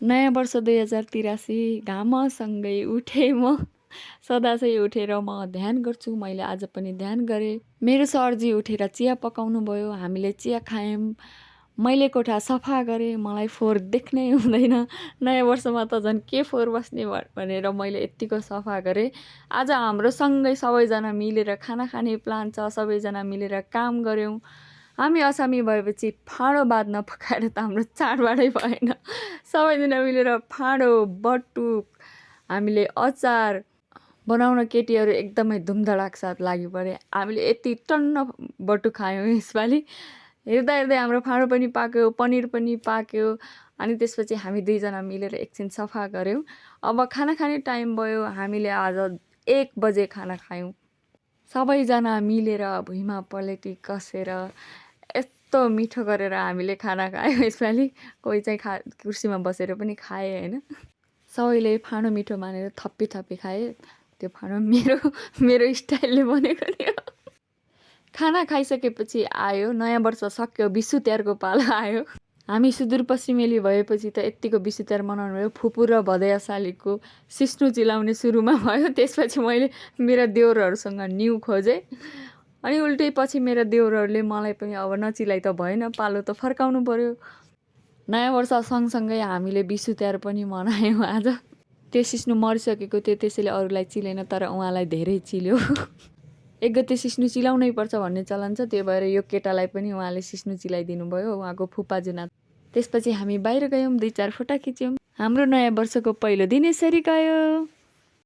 नयाँ वर्ष 2083 घामसँगै उठे म सदासै उठेर म ध्यान गर्छु। मैले आज पनि ध्यान गरेँ। मेरो सरजी उठेर चिया पकाउनु भयो। हामीले चिया खायौँ। मैले कोठा सफा गरेँ। मलाई फोहोर देख्नै हुँदैन। नयाँ वर्षमा त झन् के फोहोर बस्ने भनेर मैले यत्तिको सफा गरेँ। आज हाम्रो सँगै सबैजना मिलेर खाना खाने प्लान छ। सबैजना मिलेर काम गऱ्यौँ। हामी असामी भएपछि फाँडो बाँध्न पकाएर त हाम्रो चाडबाडै भएन। सबैजना मिलेर फाँडो बटुक हामीले अचार बनाउन केटीहरू एकदमै धुमधडाक साथ लागि परे। हामीले यति टन्न बटुक खायौँ यसपालि। हेर्दा हेर्दै हाम्रो फाँडो पनि पाक्यो, पनिर पनि पाक्यो। अनि त्यसपछि हामी दुईजना मिलेर एकछिन सफा गऱ्यौँ। अब खाना खाने टाइम भयो। हामीले आज 1 बजे खाना खायौँ। सबैजना मिलेर भुइँमा पलेटी कसेर यस्तो मिठो गरेर हामीले खाना खायौँ यसपालि। कोही चाहिँ कुर्सीमा बसेर पनि खाए होइन। सबैले फाँडो मिठो मानेर थप्पी थप्पी खाए। त्यो फाँडो मेरो स्टाइलले बनेको थियो। खाना खाइसकेपछि आयो नयाँ वर्ष सक्यो, बिसु तिहारको पालो आयो। हामी सुदूरपश्चिमेली भएपछि त यत्तिको बिसु तिहार मनाउनु भयो। फुपू र भदैया सालीको सिस्नु चिलाउने सुरुमा भयो। त्यसपछि मैले मेरा देउरहरूसँग न्यु खोजेँ। अनि उल्टै पछि मेरा देउरहरूले मलाई पनि अब नचिलाइ त भएन, पालो त फर्काउनु पर्यो। नयाँ वर्ष सँगसँगै हामीले बिसु तिहार पनि मनायौँ आज। त्यो सिस्नु मरिसकेको थियो, त्यसैले अरूलाई चिलेन, तर उहाँलाई धेरै चिल्यो। 1 गते सिस्नु चिलाउनै पर्छ भन्ने चलन छ। त्यो भएर यो केटालाई पनि उहाँले सिस्नु चिलाइदिनु भयो, उहाँको फुपाजु नाति। त्यसपछि हामी बाहिर गयौँ, 2-4 फोटा खिच्यौँ। हाम्रो नयाँ वर्षको पहिलो दिन यसरी गयो।